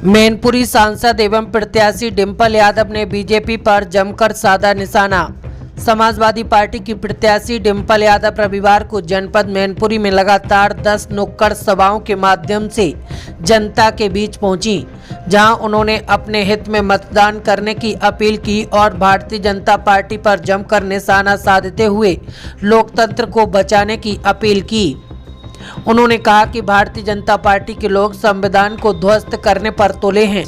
मैनपुरी सांसद एवं प्रत्याशी डिंपल यादव ने बीजेपी पर जमकर साधा निशाना। समाजवादी पार्टी की प्रत्याशी डिंपल यादव रविवार को जनपद मैनपुरी में लगातार 10 नुक्कड़ सभाओं के माध्यम से जनता के बीच पहुंची, जहां उन्होंने अपने हित में मतदान करने की अपील की और भारतीय जनता पार्टी पर जमकर निशाना साधते हुए लोकतंत्र को बचाने की अपील की। उन्होंने कहा कि भारतीय जनता पार्टी के लोग संविधान को ध्वस्त करने पर तुले हैं।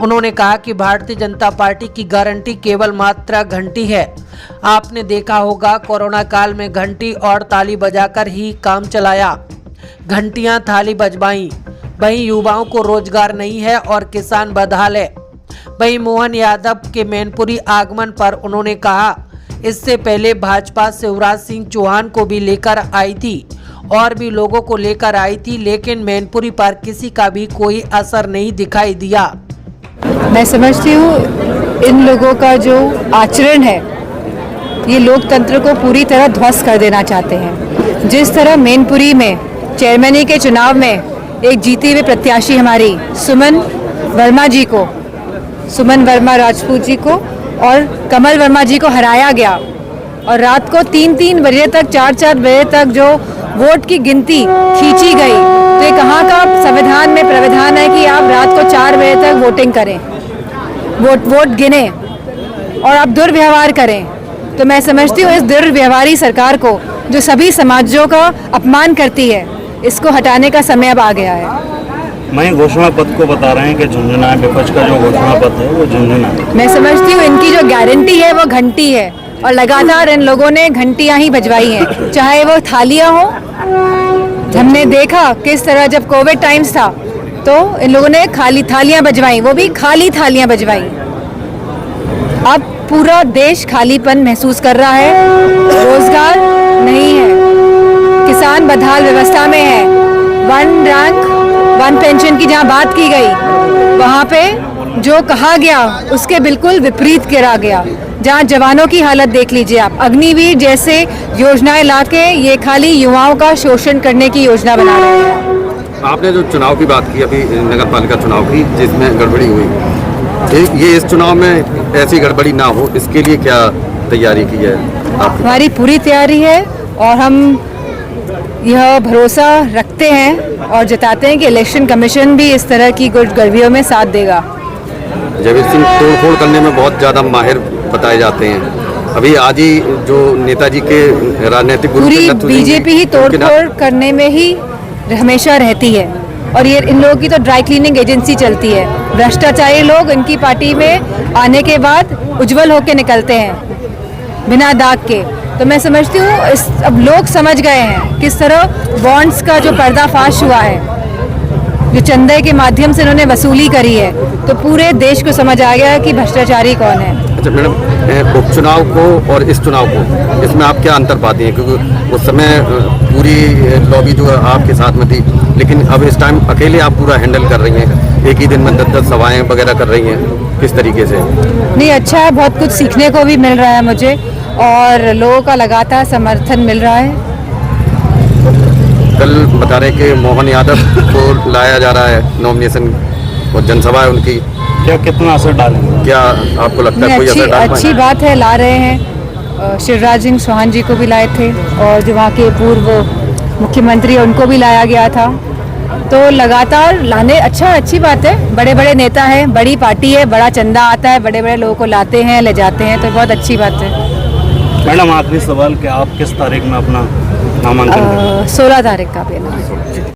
उन्होंने कहा कि भारतीय जनता पार्टी की गारंटी केवल मात्र घंटी है। आपने देखा होगा कोरोना काल में घंटी और ताली बजाकर ही काम चलाया, घंटियां थाली बजवाई। वहीं युवाओं को रोजगार नहीं है और किसान बदहाल है। वहीं मोहन यादव के मैनपुरी आगमन पर उन्होंने कहा, इससे पहले भाजपा शिवराज सिंह चौहान को भी लेकर आई थी और भी लोगों को लेकर आई थी, लेकिन मैनपुरी पर किसी का भी कोई असर नहीं दिखाई दिया। मैं समझती हूँ इन लोगों का जो आचरण है ये लोकतंत्र को पूरी तरह ध्वस्त कर देना चाहते हैं। जिस तरह मैनपुरी में चेयरमैनी के चुनाव में एक जीते हुए प्रत्याशी हमारी सुमन वर्मा राजपूत जी को और कमल वर्मा जी को हराया गया और रात को 3-3 बजे तक 4-4 बजे तक जो वोट की गिनती खींची गई, तो ये कहाँ का संविधान में प्रावधान है कि आप रात को 4 बजे तक वोटिंग करें, वोट गिने और आप दुर्व्यवहार करें। तो मैं समझती हूँ इस दुर्व्यवहारी सरकार को जो सभी समाजों का अपमान करती है, इसको हटाने का समय अब आ गया है। मैं घोषणा पत्र को बता रहे हैं कि झुंझुना है, विपक्ष का जो घोषणा पत्र है वो झुंझुना है। मैं समझती हूँ इनकी जो गारंटी है वो घंटी है और लगातार इन लोगों ने घंटियां ही बजवाई हैं, चाहे वो थालियां हो। हमने देखा किस तरह जब कोविड टाइम्स था तो इन लोगों ने खाली थालियां बजवाई, वो भी खाली थालियां बजवाई। अब पूरा देश खालीपन महसूस कर रहा है, रोजगार नहीं है, किसान बदहाल व्यवस्था में है। 1 रैंक 1 पेंशन की जहां बात की गई, वहां पे जो कहा गया उसके बिल्कुल विपरीत करा गया। जहाँ जवानों की हालत देख लीजिए आप, अग्निवीर जैसे योजनाएं लाके ये खाली युवाओं का शोषण करने की योजना बना रहे हैं। आपने जो चुनाव की बात की अभी, नगर पालिका चुनाव की, जिसमें गड़बड़ी हुई, ये इस चुनाव में ऐसी गड़बड़ी ना हो, इसके लिए क्या तैयारी की है आपने? हमारी पूरी तैयारी है और हम यह भरोसा रखते हैं और जताते हैं कि इलेक्शन कमीशन भी इस तरह की गड़बड़ियों में साथ देगा। जगवीर सिंह तोड़फोड़ करने में बहुत ज़्यादा माहिर बताए जाते हैं। अभी आज ही जो नेताजी के राजनीतिक पूरी बीजेपी ही तोड़फोड़ करने में ही हमेशा रहती है और ये इन लोगों की तो ड्राई क्लीनिंग एजेंसी चलती है। भ्रष्टाचारी लोग इनकी पार्टी में आने के बाद उज्जवल होकर निकलते हैं बिना दाग के। तो मैं समझती हूँ अब लोग समझ गए हैं किस तरह बॉन्ड्स का जो पर्दाफाश हुआ है, जो चंदे के माध्यम से इन्होंने वसूली करी है, तो पूरे देश को समझ आ गया है कि भ्रष्टाचारी कौन है। अच्छा मैडम, उपचुनाव को और इस चुनाव को, इसमें आप क्या अंतर पाती हैं? क्योंकि उस समय पूरी लॉबी जो आपके साथ में थी, लेकिन अब इस टाइम अकेले आप पूरा हैंडल कर रही हैं, एक ही दिन में 10-10 सभाएं वगैरह कर रही हैं, किस तरीके से? नहीं, अच्छा है, बहुत कुछ सीखने को भी मिल रहा है मुझे और लोगों का लगातार समर्थन मिल रहा है। कल बता रहे कि मोहन यादव को लाया जा रहा है नॉमिनेशन और जनसभा है उनकी, क्या कितना असर डालेंगे? क्या आपको लगता है कोई असर डाल पाएंगे? अच्छी बात है, ला रहे हैं। शिवराज सिंह चौहान जी को भी लाए थे और जो वहाँ के पूर्व मुख्यमंत्री उनको भी लाया गया था, तो लगातार लाने अच्छी बात है। बड़े बड़े नेता हैं, बड़ी पार्टी है, बड़ा चंदा आता है, बड़े बड़े लोगों को लाते हैं, ले जाते हैं, तो बहुत अच्छी बात है। मैडम आखिरी सवाल कि आप किस तारीख में अपना नामांकन? 16 तारीख का भी।